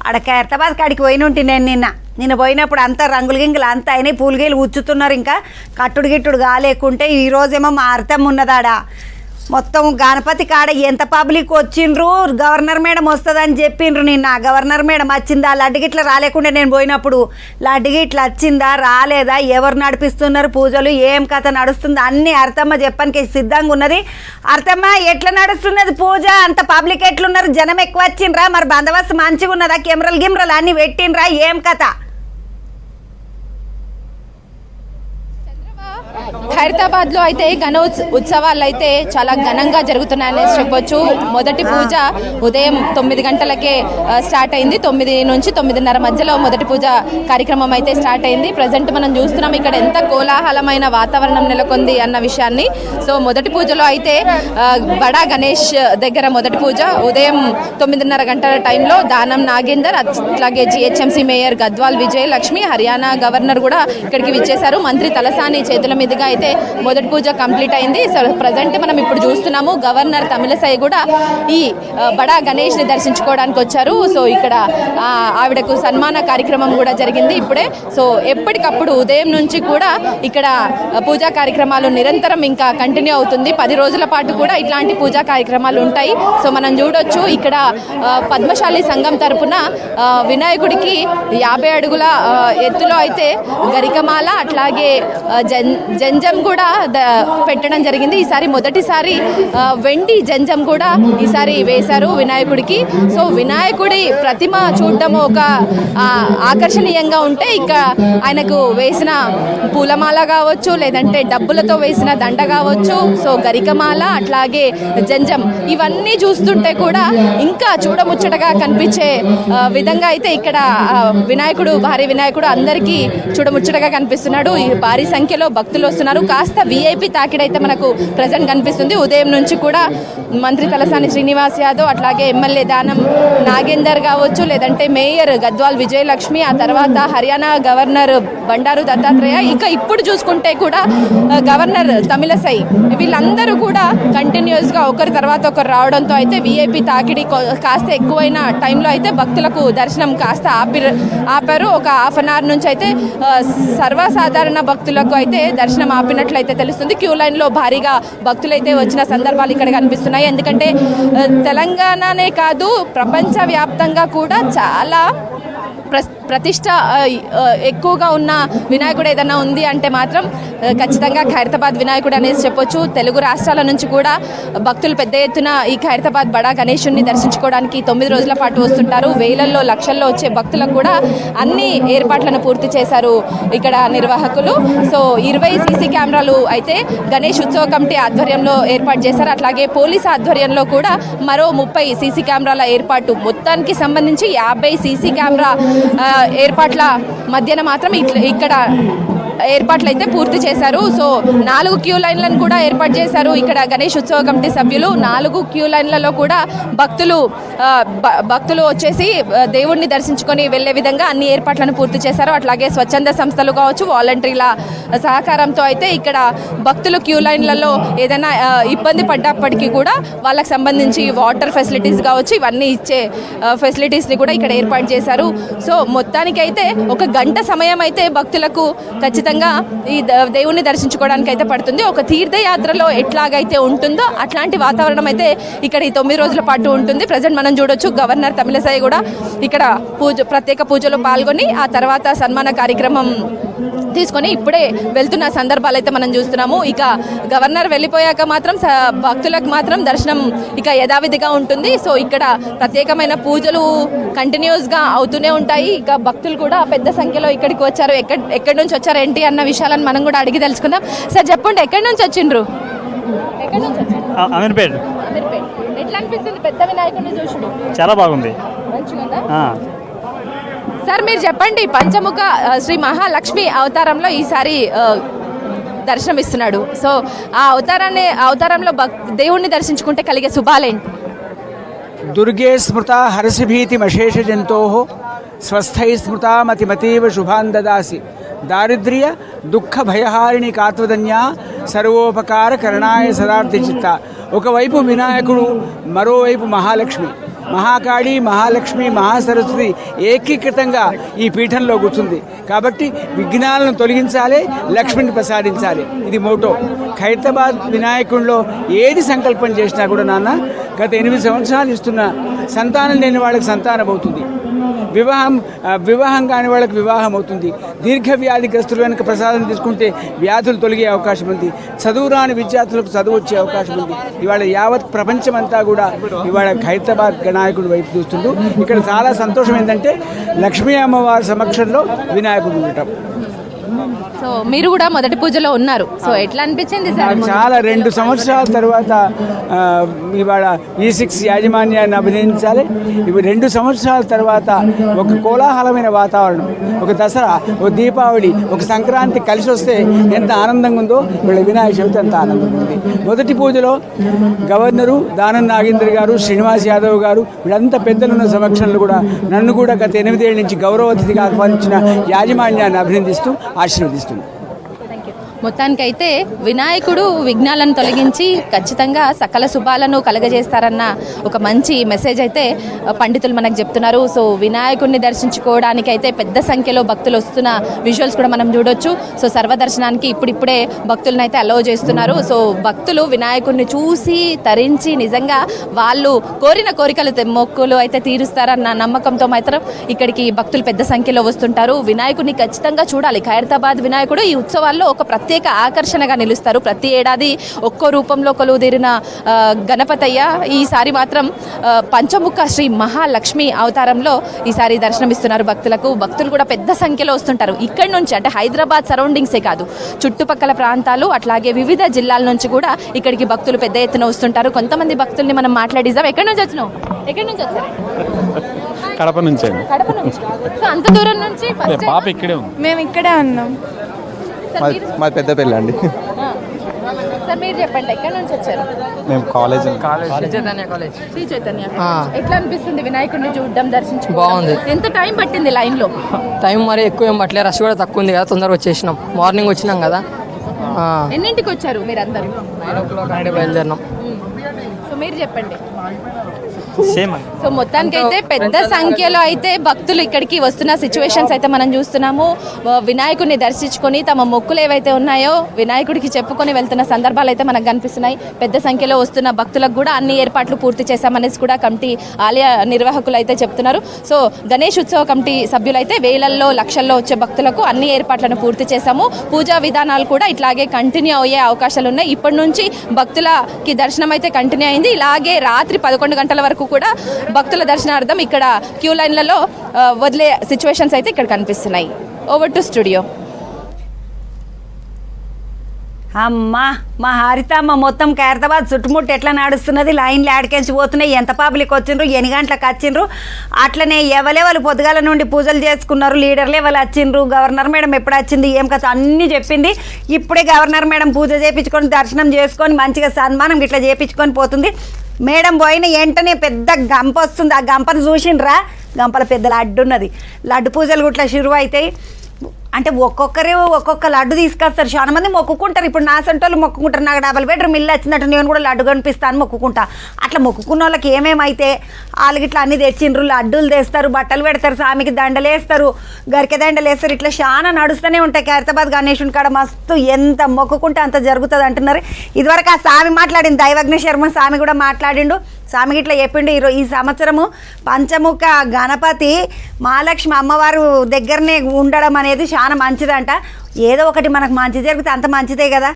ఆడ ఖైరతాబాద్ కాడికి పోయినుంటి నేను నిన్న పోయినప్పుడు అంతా రంగులు గింగులు అంతా అయినాయి, పూలు గీలు ఉచ్చుతున్నారు. ఇంకా కట్టుడు గిట్టుడు కాలేకుంటే ఈరోజేమో మా అర్థం ఉన్నదాడ మొత్తం గణపతి కాడ ఎంత పబ్లిక్ వచ్చిండ్రు. గవర్నర్ మేడం వస్తుందని చెప్పిండ్రు. నిన్న గవర్నర్ మేడం వచ్చిందా, లడ్డు గిట్ల రాలేకుండా నేను పోయినప్పుడు లడ్డు గిట్ల వచ్చిందా రాలేదా, ఎవరు నడిపిస్తున్నారు పూజలు, ఏం కథ నడుస్తుంది అన్నీ అర్థమ్మ చెప్పడానికి సిద్ధంగా ఉన్నది. అర్థమ్మ ఎట్లా నడుస్తున్నది పూజ, అంత పబ్లిక్ ఎట్లున్నారు, జనం ఎక్కువ వచ్చిండ్రా, మరి బందోబస్తు మంచిగా ఉన్నదా, కెమెరాలు గిమ్రలు అన్నీ పెట్టిండ్రా, ఏం కథ? ఖైరతాబాద్ లో అయితే ఉత్సవాలు అయితే చాలా ఘనంగా జరుగుతున్నాయని చెప్పొచ్చు. మొదటి పూజ ఉదయం 9 గంటలకే స్టార్ట్ అయింది. 9 నుంచి 9:30 మధ్యలో మొదటి పూజ కార్యక్రమం అయితే స్టార్ట్ అయింది. ప్రజెంట్ మనం చూస్తున్నాం ఇక్కడ ఎంత కోలాహలమైన వాతావరణం నెలకొంది అన్న విషయాన్ని. సో మొదటి పూజలో అయితే బడా గణేష్ దగ్గర మొదటి పూజ ఉదయం 9:30 గంటల టైంలో దానం నాగేందర్, అట్లాగే GHMC mayor Gadwal Vijayalakshmi, Haryana governor కూడా ఇక్కడికి విచ్చేశారు. మంత్రి తలసాని చేతుల మీదుగా అయితే మొదటి పూజ కంప్లీట్ అయింది. సో ప్రజెంట్ మనం ఇప్పుడు చూస్తున్నాము గవర్నర్ తమిళసై కూడా ఈ బడా గణేష్ ని దర్శించుకోవడానికి వచ్చారు. సో ఇక్కడ ఆవిడకు సన్మాన కార్యక్రమం కూడా జరిగింది ఇప్పుడే. సో ఎప్పటికప్పుడు ఉదయం నుంచి కూడా ఇక్కడ పూజా కార్యక్రమాలు నిరంతరం ఇంకా కంటిన్యూ అవుతుంది. 10 రోజుల పాటు కూడా ఇట్లాంటి పూజా కార్యక్రమాలు ఉంటాయి. సో మనం చూడొచ్చు ఇక్కడ పద్మశాలి సంఘం తరపున వినాయకుడికి 50 అడుగుల ఎత్తులో అయితే గరికమాల అట్లాగే జంజం కూడా పెట్టడం జరిగింది. ఈసారి మొదటిసారి వెండి జంజం కూడా ఈసారి వేశారు వినాయకుడికి. సో వినాయకుడి ప్రతిమ చూడడం ఒక ఆకర్షణీయంగా ఉంటే ఇక ఆయనకు వేసిన పూలమాల కావచ్చు, లేదంటే డబ్బులతో వేసిన దండ కావచ్చు, సో గరికమాల అట్లాగే జంజం ఇవన్నీ చూస్తుంటే కూడా ఇంకా చూడముచ్చటగా కనిపించే విధంగా అయితే ఇక్కడ వినాయకుడు, భారీ వినాయకుడు అందరికీ చూడముచ్చటగా కనిపిస్తున్నాడు. భారీ సంఖ్యలో భక్తులు వస్తున్నారు. కాస్త విఐపి తాకిడైతే మనకు ప్రజెంట్ కనిపిస్తుంది. ఉదయం నుంచి కూడా మంత్రి తలసాని శ్రీనివాస్ యాదవ్ అట్లాగే ఎమ్మెల్యే దానం నాగేందర్ కావచ్చు, లేదంటే మేయర్ గద్వాల్ విజయలక్ష్మి, ఆ తర్వాత హర్యానా గవర్నర్ బండారు దత్తాత్రేయ, ఇక ఇప్పుడు చూసుకుంటే కూడా గవర్నర్ తమిళసై, వీళ్ళందరూ కూడా కంటిన్యూస్ గా ఒకరి తర్వాత ఒకరు రావడంతో అయితే విఐపి తాకిడి కాస్త ఎక్కువైన టైంలో అయితే భక్తులకు దర్శనం కాస్త ఆపారు. ఒక హాఫ్ అన్ అవర్ నుంచి అయితే సర్వసాధారణ భక్తులకు అయితే దర్శనం ఆపినట్లయితే తెలుస్తుంది. క్యూ లైన్ లో భారీగా భక్తులైతే వచ్చిన సందర్భాలు ఇక్కడ కనిపిస్తున్నాయి. ఎందుకంటే తెలంగాణనే కాదు ప్రపంచవ్యాప్తంగా కూడా చాలా ప్రతిష్ట ఎక్కువగా ఉన్న వినాయకుడు ఏదైనా ఉంది అంటే మాత్రం ఖచ్చితంగా ఖైరతాబాద్ వినాయకుడు అనేసి చెప్పొచ్చు. తెలుగు రాష్ట్రాల నుంచి కూడా భక్తులు పెద్ద ఎత్తున ఈ ఖైరతాబాద్ బడా గణేశుడిని దర్శించుకోవడానికి 9 రోజుల పాటు వస్తుంటారు. వేలల్లో లక్షల్లో వచ్చే భక్తులకు కూడా అన్ని ఏర్పాట్లను పూర్తి చేశారు ఇక్కడ నిర్వాహకులు. సో 20 సీసీ కెమెరాలు అయితే గణేష్ ఉత్సవ కమిటీ ఆధ్వర్యంలో ఏర్పాటు చేశారు. అట్లాగే పోలీస్ ఆధ్వర్యంలో కూడా మరో 30 సీసీ కెమెరాల ఏర్పాటు. మొత్తానికి సంబంధించి 50 సీసీ కెమెరా ఏర్పాట్ల మధ్యన మాత్రం ఇక్కడ ఏర్పాట్లు అయితే పూర్తి చేశారు. సో 4 క్యూ లైన్లను కూడా ఏర్పాటు చేశారు ఇక్కడ గణేష్ ఉత్సవ కమిటీ సభ్యులు. 4 క్యూ లైన్లలో కూడా భక్తులు వచ్చేసి దేవుణ్ణి దర్శించుకొని వెళ్లే విధంగా అన్ని ఏర్పాట్లను పూర్తి చేశారు. అట్లాగే స్వచ్ఛంద సంస్థలు కావచ్చు, వాలంటీర్ల సహకారంతో అయితే ఇక్కడ భక్తులు క్యూ లైన్లలో ఏదైనా ఇబ్బంది పడ్డప్పటికీ కూడా వాళ్ళకి సంబంధించి వాటర్ ఫెసిలిటీస్ కావచ్చు, ఇవన్నీ ఇచ్చే ఫెసిలిటీస్ని కూడా ఇక్కడ ఏర్పాటు చేశారు. సో మొత్తానికి అయితే 1 గంట సమయం అయితే భక్తులకు ఖచ్చితంగా ఈ దేవుణ్ణి దర్శించుకోవడానికి అయితే పడుతుంది. ఒక తీర్థయాత్రలో ఎట్లాగైతే ఉంటుందో అట్లాంటి వాతావరణం అయితే ఇక్కడ ఈ 9 రోజుల పాటు ఉంటుంది. ప్రజెంట్ మనం చూడొచ్చు గవర్నర్ తమిళసై కూడా ఇక్కడ ప్రత్యేక పూజలో పాల్గొని ఆ తర్వాత సన్మాన కార్యక్రమం తీసుకొని ఇప్పుడే వెళ్తున్న సందర్భాలు అయితే మనం చూస్తున్నాము. ఇక గవర్నర్ వెళ్ళిపోయాక మాత్రం భక్తులకు మాత్రం దర్శనం ఇక యథావిధిగా ఉంటుంది. సో ఇక్కడ ప్రత్యేకమైన పూజలు కంటిన్యూస్గా అవుతూనే ఉంటాయి. ఇక భక్తులు కూడా పెద్ద సంఖ్యలో ఇక్కడికి వచ్చారు. ఎక్కడి నుంచి వచ్చారు ఏంటి అన్న విషయాలను మనం కూడా అడిగి తెలుసుకుందాం. సార్ చెప్పండి, ఎక్కడి నుంచి వచ్చిండ్రు? అమీర్పేట్. ఎట్లా అనిపిస్తుంది పెద్ద వినాయకుడిని చూసుడు? చాలా బాగుంది, మంచిగా. సార్ మీరు చెప్పండి, పంచముఖ శ్రీ మహాలక్ష్మి అవతారంలో ఈసారి దర్శనమిస్తున్నాడు. సో ఆ అవతారంలో దేవుణ్ణి దర్శించుకుంటే కలిగే శుభాలేంటి? దుర్గే స్మృత హర్షభీతిమశేష జంతో స్వస్థై స్మృత మతిమతీవ శుభాన్ దదాసి దారిద్ర్య దుఃఖ భయహారిణి కాత్వదన్యా సర్వోపకార కరణాయ సదార్థి చిత్త. ఒకవైపు వినాయకుడు, మరోవైపు మహాలక్ష్మి. మహాకాళి, మహాలక్ష్మి, మహాసరస్వతి ఏకీకృతంగా ఈ పీఠంలో కూర్చుంది. కాబట్టి విఘ్నాలను తొలగించాలి, లక్ష్మిని ప్రసాదించాలి. ఇది మోటో. ఖైరతాబాద్ వినాయకుడిలో ఏది సంకల్పం చేసినా కూడా నాన్న గత 8 సంవత్సరాలు ఇస్తున్న సంతానం లేని వాళ్ళకి సంతానం అవుతుంది, వివాహం కాని వాళ్ళకి వివాహం అవుతుంది, దీర్ఘ వ్యాధిగ్రస్తులు కనుక ప్రసాదం తీసుకుంటే వ్యాధులు తొలగే అవకాశం ఉంది, చదువు రాని విద్యార్థులకు చదువు వచ్చే అవకాశం ఉంది. ఇవాళ యావత్ ప్రపంచమంతా కూడా ఇవాళ ఖైరతాబాద్ వినాయకుడి వైపు చూస్తుంటూ ఇక్కడ చాలా సంతోషం ఏంటంటే లక్ష్మీ అమ్మవారి సమక్షంలో వినాయకుడు ఉండటం. సో మీరు కూడా మొదటి పూజలో ఉన్నారు. సో ఎట్లా అనిపించింది సార్? నాకు చాలా 2 సంవత్సరాల తర్వాత ఇవాళ V6 యాజమాన్యాన్ని అభినందించాలి. ఇవి 2 సంవత్సరాల తర్వాత ఒక కోలాహలమైన వాతావరణం, ఒక దసరా, ఒక దీపావళి, ఒక సంక్రాంతి కలిసి వస్తే ఎంత ఆనందంగా ఉందో వీళ్ళ వినాయక చవితి అంత ఆనందంగా ఉంది. మొదటి పూజలో గవర్నరు దానం నాగేంద్ర గారు, శ్రీనివాస్ యాదవ్ గారు వీళ్ళంతా పెద్దలున్న సమక్షంలో కూడా నన్ను కూడా గత 8 ఏళ్ళ నుంచి గౌరవ అతిథిగా ఆహ్వానించిన యాజమాన్యాన్ని అభినందిస్తూ ఆశీర్వదిస్తుంది. మొత్తానికైతే వినాయకుడు విఘ్నాలను తొలగించి ఖచ్చితంగా సకల శుభాలను కలగజేస్తారన్న ఒక మంచి మెసేజ్ అయితే పండితులు మనకు చెప్తున్నారు. సో వినాయకుడిని దర్శించుకోవడానికి అయితే పెద్ద సంఖ్యలో భక్తులు వస్తున్న విజువల్స్ కూడా మనం చూడొచ్చు. సో సర్వదర్శనానికి ఇప్పుడిప్పుడే భక్తులను అయితే అలౌ చేస్తున్నారు. సో భక్తులు వినాయకుడిని చూసి తరించి నిజంగా వాళ్ళు కోరిన కోరికలు మొక్కులు అయితే తీరుస్తారన్న నమ్మకంతో మాత్రం ఇక్కడికి భక్తులు పెద్ద సంఖ్యలో వస్తుంటారు. వినాయకుడిని ఖచ్చితంగా చూడాలి. ఖైరతాబాద్ వినాయకుడు ఈ ఉత్సవాల్లో ఒక ప్రత్యేక ఆకర్షణగా నిలుస్తారు. ప్రతి ఏడాది ఒక్కో రూపంలో కొలువుదీరిన గణపతయ్య ఈసారి మాత్రం పంచముఖ శ్రీ మహాలక్ష్మి అవతారంలో ఈసారి దర్శనమిస్తున్నారు భక్తులకు. భక్తులు కూడా పెద్ద సంఖ్యలో వస్తుంటారు. ఇక్కడి నుంచి అంటే హైదరాబాద్ సరౌండింగ్సే కాదు, చుట్టుపక్కల ప్రాంతాలు అట్లాగే వివిధ జిల్లాల నుంచి కూడా ఇక్కడికి భక్తులు పెద్ద ఎత్తున వస్తుంటారు. కొంతమంది భక్తుల్ని మనం మాట్లాడిద్దాం. ఎక్కడి నుంచి వచ్చినావు? ఎక్కడి నుంచి వచ్చారు? కడప నుంచి. కడప నుంచి. సో అంత దూరం నుంచి పాప ఇక్కడే ఉంది. మేము ఇక్కడే ఉన్నాం. మాది పెద్దపల్లి అండి. సార్ మీరు చెప్పండి, ఎక్కడి నుంచి వచ్చారు? మేము కాలేజ్ శ్రీ చైతన్య. ఎట్లా అనిపిస్తుంది వినాయకుడిని చూడడం, దర్శించుకోవడం? బాగుంది. ఎంత టైం పట్టింది లైన్ లో? టైం మరి ఎక్కువ ఏం పట్టలే, రష్ కూడా తక్కువ ఉంది కదా, తొందరగా వచ్చేసినాం. మార్నింగ్ వచ్చినాం కదా. ఎన్నింటికి వచ్చారు మీరు అందరూ? 9 o'clock బయలుదేరినాం. సో మీరు చెప్పండి. సో మొత్తానికి అయితే పెద్ద సంఖ్యలో అయితే భక్తులు ఇక్కడికి వస్తున్న సిచ్యువేషన్స్ అయితే మనం చూస్తున్నాము. వినాయకుడిని దర్శించుకొని తమ మొక్కులు ఏవైతే ఉన్నాయో వినాయకుడికి చెప్పుకొని వెళ్తున్న సందర్భాలు అయితే మనకు కనిపిస్తున్నాయి. పెద్ద సంఖ్యలో వస్తున్న భక్తులకు కూడా అన్ని ఏర్పాట్లు పూర్తి చేశామనేసి కూడా కమిటీ ఆలయ నిర్వాహకులు అయితే చెప్తున్నారు. సో గణేష్ ఉత్సవ కమిటీ సభ్యులైతే వేలల్లో లక్షల్లో వచ్చే భక్తులకు అన్ని ఏర్పాట్లను పూర్తి చేశాము. పూజా విధానాలు కూడా ఇట్లాగే కంటిన్యూ అయ్యే అవకాశాలు ఉన్నాయి. ఇప్పటి నుంచి భక్తులకి దర్శనం అయితే కంటిన్యూ అయింది. ఇలాగే రాత్రి 11 గంటల వరకు కూడా భక్తుల దర్శనార్థం ఇక్కడ క్యూ లైన్లలో వదిలే సిచ్యువేషన్స్ అయితే ఇక్కడ కనిపిస్తున్నాయి. Over to studio. అమ్మా మా హరితమ్మ మొత్తం ఖైరతాబాద్ చుట్టుముట్టు ఎట్లా నడుస్తున్నది, లైన్లు ఆడికెంచి పోతున్నాయి, ఎంత పబ్లిక్ వచ్చిండ్రు, ఎన్ని గంటలకు వచ్చిండ్రు. అట్లనే ఎవరెవరు పొద్దుగాల నుండి పూజలు చేసుకున్నారు, లీడర్ లెవెల్ వచ్చిండ్రు, గవర్నర్ మేడం ఎప్పుడు వచ్చింది, ఏం కథ అన్నీ చెప్పింది. ఇప్పుడే గవర్నర్ మేడం పూజ చేయించుకొని దర్శనం చేసుకొని మంచిగా సన్మానం ఇట్లా చేయించుకొని పోతుంది. మేడం పోయిన వెంటనే పెద్ద గంప వస్తుంది. ఆ గంపను చూసిండ్రా, గంపల పెద్ద లడ్డు ఉన్నది. లడ్డు పూజలు ఇట్లా షురువు అవుతాయి. అంటే ఒక్కొక్కరే ఒక్కొక్క లడ్డు తీసుకొస్తారు. చాలా మంది మొక్కుకుంటారు. ఇప్పుడు నా సొంటోళ్ళు మొక్కుకుంటారు, నాకు డబల్ బెడ్రూమ్ ఇల్లు వచ్చినట్టు నేను కూడా లడ్డు కనిపిస్తాను మొక్కుకుంటా. అట్లా మొక్కుకున్న వాళ్ళకి ఏమేమైతే వాళ్ళకి ఇట్లా అన్ని తెచ్చిండ్రు. లడ్డూలు తెస్తారు, బట్టలు పెడతారు, స్వామికి దండలు వేస్తారు, గరికె దండలు వేస్తారు. ఇట్లా చాలా నడుస్తూనే ఉంటాయి. ఖైరతాబాద్ గణేశుని కాడ మస్తు ఎంత మొక్కుకుంటే అంత జరుగుతుంది అంటున్నారు. ఇదివరకు ఆ స్వామి మాట్లాడింది, దైవజ్ఞ శర్మ స్వామి కూడా మాట్లాడిండు. స్వామికి ఇట్లా చెప్పిండు, ఈ సంవత్సరము పంచముఖ గణపతి మహాలక్ష్మి అమ్మవారు దగ్గరనే ఉండడం అనేది చాలా మంచిదంట. ఏదో ఒకటి మనకు మంచి జరిగితే అంత మంచిదే కదా.